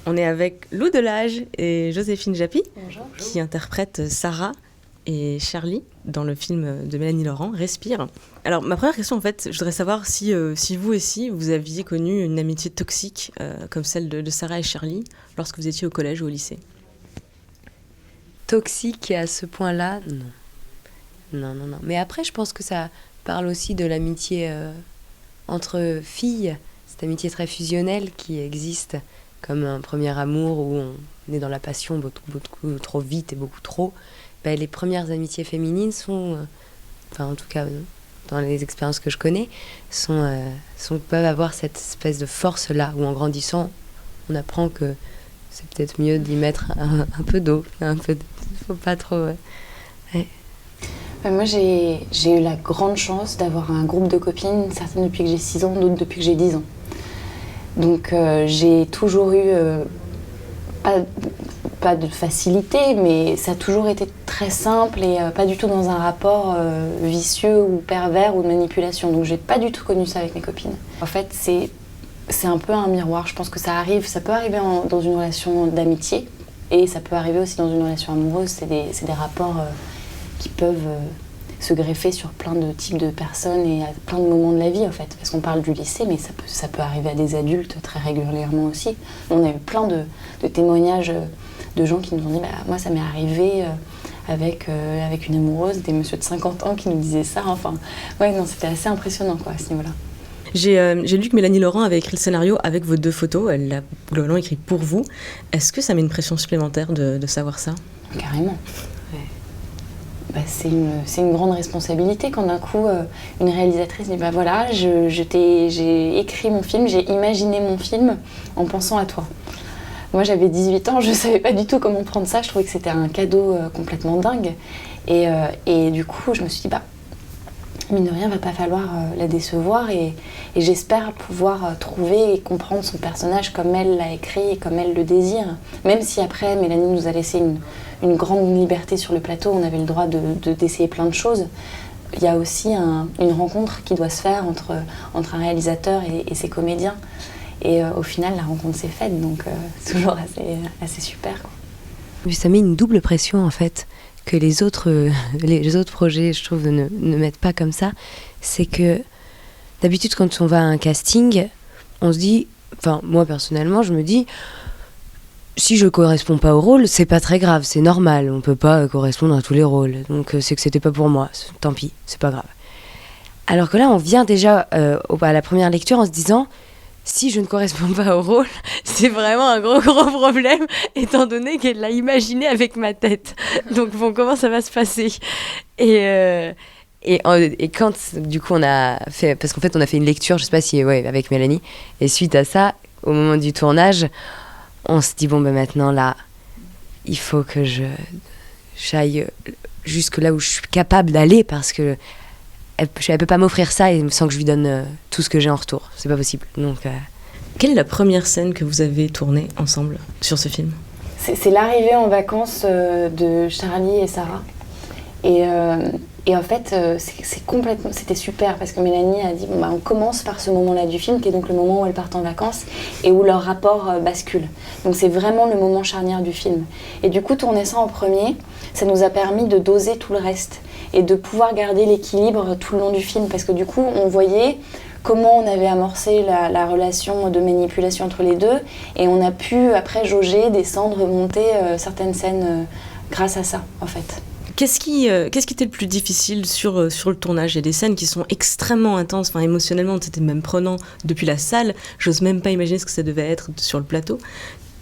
On est avec Lou Delage et Joséphine Japy, Bonjour. qui interprètent Sarah et Charlie dans le film de Mélanie Laurent, Respire. Alors, ma première question, en fait, je voudrais savoir si vous aussi, vous aviez connu une amitié toxique comme celle de Sarah et Charlie lorsque vous étiez au collège ou au lycée. Toxique à ce point-là, non. Non. Mais après, je pense que ça parle aussi de l'amitié entre filles, cette amitié très fusionnelle qui existe comme un premier amour où on est dans la passion beaucoup trop vite et beaucoup trop. Ben, les premières amitiés féminines sont, enfin en tout cas dans les expériences que je connais, peuvent avoir cette espèce de force-là, où en grandissant, on apprend que c'est peut-être mieux d'y mettre un peu d'eau, faut pas trop... Ouais. Moi, j'ai eu la grande chance d'avoir un groupe de copines, certaines depuis que j'ai 6 ans, d'autres depuis que j'ai 10 ans. Donc j'ai toujours eu, pas de facilité, mais ça a toujours été très simple et pas du tout dans un rapport vicieux ou pervers ou de manipulation. Donc j'ai pas du tout connu ça avec mes copines. En fait, c'est un peu un miroir. Je pense que ça peut arriver dans une relation d'amitié et ça peut arriver aussi dans une relation amoureuse. C'est des rapports qui peuvent se greffer sur plein de types de personnes et à plein de moments de la vie en fait. Parce qu'on parle du lycée, mais ça peut arriver à des adultes très régulièrement aussi. On a eu plein de témoignages de gens qui nous ont dit moi ça m'est arrivé avec une amoureuse, des messieurs de 50 ans qui nous disaient ça. Enfin, ouais, non, c'était assez impressionnant quoi, à ce niveau-là. J'ai lu que Mélanie Laurent avait écrit le scénario avec vos 2 photos. Elle l'a globalement écrit pour vous. Est-ce que ça met une pression supplémentaire de savoir ça ? Carrément. C'est une grande responsabilité quand d'un coup une réalisatrice dit voilà, j'ai écrit mon film, j'ai imaginé mon film en pensant à toi. Moi j'avais 18 ans, je ne savais pas du tout comment prendre ça, je trouvais que c'était un cadeau complètement dingue et du coup je me suis dit mine de rien, il ne va pas falloir la décevoir et j'espère pouvoir trouver et comprendre son personnage comme elle l'a écrit et comme elle le désire. Même si après, Mélanie nous a laissé une grande liberté sur le plateau, on avait le droit d'essayer plein de choses. Il y a aussi une rencontre qui doit se faire entre un réalisateur et ses comédiens. Et au final, la rencontre s'est faite, donc c'est toujours assez super, quoi. Ça met une double pression en fait, que les autres projets, je trouve, ne mettent pas comme ça. C'est que d'habitude, quand on va à un casting, on se dit, enfin moi personnellement, je me dis, si je corresponds pas au rôle, c'est pas très grave, c'est normal, on peut pas correspondre à tous les rôles, donc c'est que c'était pas pour moi, tant pis, c'est pas grave. Alors que là, on vient déjà à la première lecture en se disant, si je ne corresponds pas au rôle, c'est vraiment un gros problème, étant donné qu'elle l'a imaginé avec ma tête. Donc bon, comment ça va se passer ? Et quand, du coup, on a fait... Parce qu'en fait, on a fait une lecture, je sais pas si... Ouais, avec Mélanie. Et suite à ça, au moment du tournage, on se dit, maintenant, là, il faut que j'aille jusque là où je suis capable d'aller, parce que elle peut pas m'offrir ça sans que je lui donne tout ce que j'ai en retour. C'est pas possible. Donc, Quelle est la première scène que vous avez tournée ensemble sur ce film ? C'est l'arrivée en vacances de Charlie et Sarah. Et en fait, c'était super parce que Mélanie a dit on commence par ce moment-là du film qui est donc le moment où elles partent en vacances et où leur rapport bascule. Donc c'est vraiment le moment charnière du film. Et du coup, tourner ça en premier, ça nous a permis de doser tout le reste et de pouvoir garder l'équilibre tout le long du film parce que du coup, on voyait comment on avait amorcé la relation de manipulation entre les deux et on a pu après jauger, descendre, remonter certaines scènes grâce à ça en fait. Qu'est-ce qui était le plus difficile sur le tournage ? Il y a des scènes qui sont extrêmement intenses, enfin émotionnellement c'était même prenant depuis la salle. J'ose même pas imaginer ce que ça devait être sur le plateau.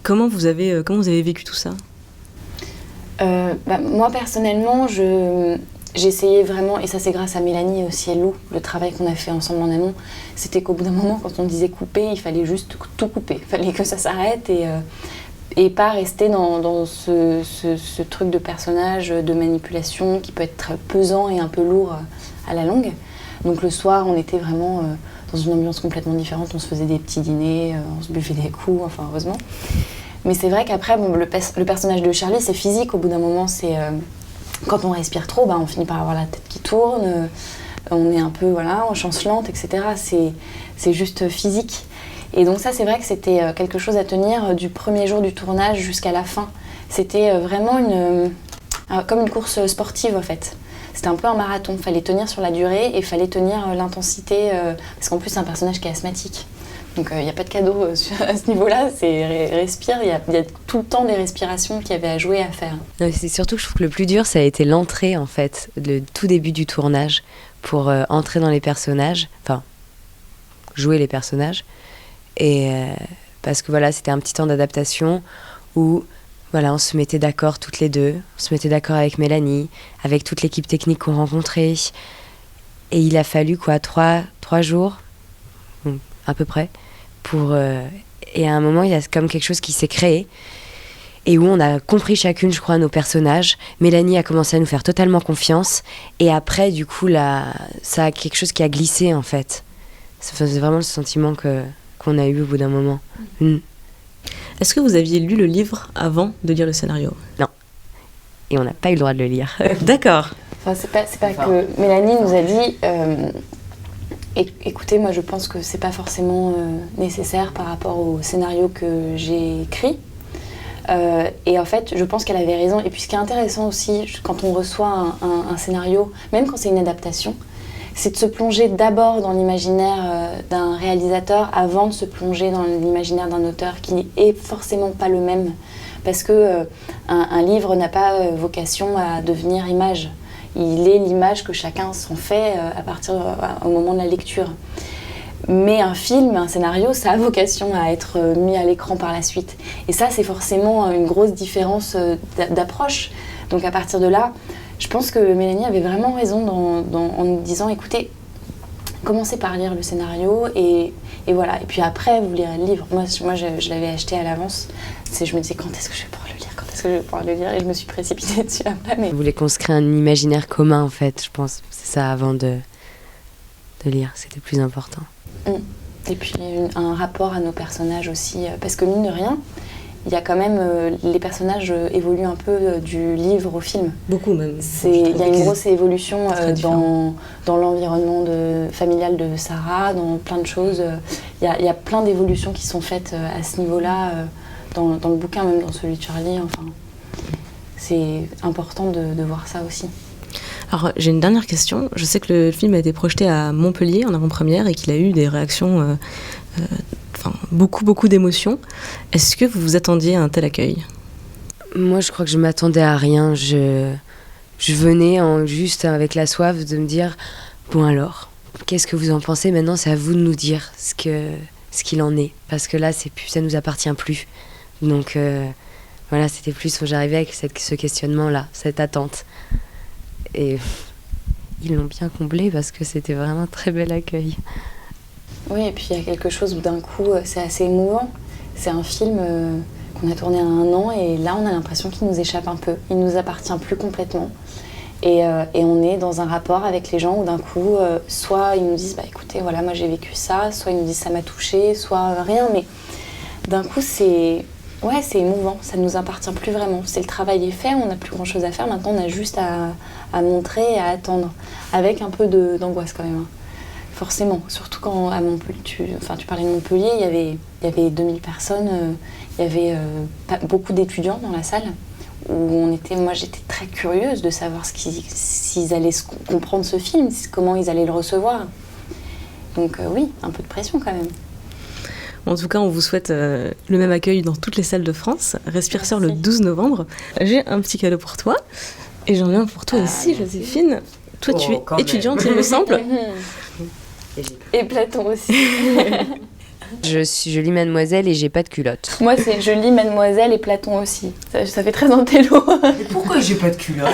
Comment vous avez vécu tout ça ? Moi personnellement, j'essayais vraiment, et ça c'est grâce à Mélanie et aussi à Lou, le travail qu'on a fait ensemble en amont, c'était qu'au bout d'un moment, quand on disait couper, il fallait juste tout couper. Il fallait que ça s'arrête et pas rester dans ce truc de personnage, de manipulation qui peut être très pesant et un peu lourd à la longue. Donc le soir, on était vraiment dans une ambiance complètement différente, on se faisait des petits dîners, on se buvait des coups, enfin heureusement. Mais c'est vrai qu'après, le personnage de Charlie, c'est physique, au bout d'un moment, c'est... quand on respire trop, on finit par avoir la tête qui tourne, on est un peu en chancelante, etc. C'est juste physique. Et donc ça, c'est vrai que c'était quelque chose à tenir du premier jour du tournage jusqu'à la fin. C'était vraiment comme une course sportive en fait. C'était un peu un marathon, il fallait tenir sur la durée et il fallait tenir l'intensité, parce qu'en plus c'est un personnage qui est asthmatique. Donc il n'y a pas de cadeau à ce niveau-là, c'est respire, il y a tout le temps des respirations qu'il y avait à jouer, à faire. Non, c'est surtout que je trouve que le plus dur, ça a été l'entrée en fait, le tout début du tournage, pour entrer dans les personnages, enfin jouer les personnages. Et parce que voilà, c'était un petit temps d'adaptation où voilà, on se mettait d'accord toutes les deux, on se mettait d'accord avec Mélanie, avec toute l'équipe technique qu'on rencontrait. Et il a fallu quoi, 3 jours, à peu près, pour... et à un moment, il y a comme quelque chose qui s'est créé et où on a compris chacune, je crois, nos personnages. Mélanie a commencé à nous faire totalement confiance. Et après, du coup, ça a quelque chose qui a glissé, en fait. C'est vraiment le sentiment qu'on a eu au bout d'un moment. Est-ce que vous aviez lu le livre avant de lire le scénario ? Non. Et on n'a pas eu le droit de le lire. D'accord. Enfin, c'est pas que Mélanie nous a dit écoutez, moi je pense que c'est pas forcément nécessaire par rapport au scénario que j'ai écrit. Et en fait, je pense qu'elle avait raison. Et puis ce qui est intéressant aussi, quand on reçoit un scénario, même quand c'est une adaptation, c'est de se plonger d'abord dans l'imaginaire d'un réalisateur avant de se plonger dans l'imaginaire d'un auteur qui est forcément pas le même. Parce que un livre n'a pas vocation à devenir image. Il est l'image que chacun s'en fait au moment de la lecture. Mais un film, un scénario, ça a vocation à être mis à l'écran par la suite. Et ça, c'est forcément une grosse différence d'approche. Donc à partir de là, je pense que Mélanie avait vraiment raison en nous disant, écoutez, commencez par lire le scénario et voilà. Et puis après, vous lirez le livre. Moi je l'avais acheté à l'avance. Je me disais, quand est-ce que je vais pouvoir le lire ? Quand est-ce que je vais pouvoir le lire ? Et je me suis précipitée dessus après. Mais... Je voulais qu'on se crée un imaginaire commun, en fait, je pense. C'est ça, avant de lire. C'était plus important. Et puis un rapport à nos personnages aussi. Parce que mine de rien, il y a quand même... les personnages évoluent un peu du livre au film. Beaucoup même. Il y a une grosse évolution dans l'environnement familial de Sarah, dans plein de choses. Il y a plein d'évolutions qui sont faites à ce niveau-là, dans le bouquin, même dans celui de Charlie. Enfin, c'est important de voir ça aussi. Alors, j'ai une dernière question. Je sais que le film a été projeté à Montpellier en avant-première et qu'il a eu des réactions, beaucoup d'émotions. Est-ce que vous vous attendiez à un tel accueil ? Moi, je crois que je m'attendais à rien. Je venais juste avec la soif de me dire, bon alors, qu'est-ce que vous en pensez ? Maintenant, c'est à vous de nous dire ce qu'il en est. Parce que là, ça nous appartient plus. Donc, voilà, c'était plus où j'arrivais avec ce questionnement-là, cette attente. Et ils l'ont bien comblé parce que c'était vraiment un très bel accueil. Oui, et puis il y a quelque chose où d'un coup, c'est assez émouvant. C'est un film qu'on a tourné à 1 an et là, on a l'impression qu'il nous échappe un peu. Il ne nous appartient plus complètement. Et on est dans un rapport avec les gens où d'un coup, soit ils nous disent « écoutez, voilà, moi j'ai vécu ça », soit ils nous disent « ça m'a touché », soit rien. Mais d'un coup, c'est émouvant, ça ne nous appartient plus vraiment. Le travail est fait, on n'a plus grand chose à faire. Maintenant, on a juste à montrer et à attendre. Avec un peu d'angoisse quand même. Forcément. Surtout quand à Montpellier, tu parlais de Montpellier, il y avait 2000 personnes, il y avait beaucoup d'étudiants dans la salle. Moi, j'étais très curieuse de savoir s'ils allaient comprendre ce film, comment ils allaient le recevoir. Donc oui, un peu de pression quand même. En tout cas, on vous souhaite le même accueil dans toutes les salles de France. Respire sort le 12 novembre. J'ai un petit cadeau pour toi. Et j'en ai un pour toi aussi, Joséphine. Toi, tu es étudiante, il me semble. Et Platon aussi. Je suis jolie mademoiselle et j'ai pas de culotte. Moi, c'est je lis Mademoiselle et Platon aussi. Ça fait très intello. Mais pourquoi j'ai pas de culotte ?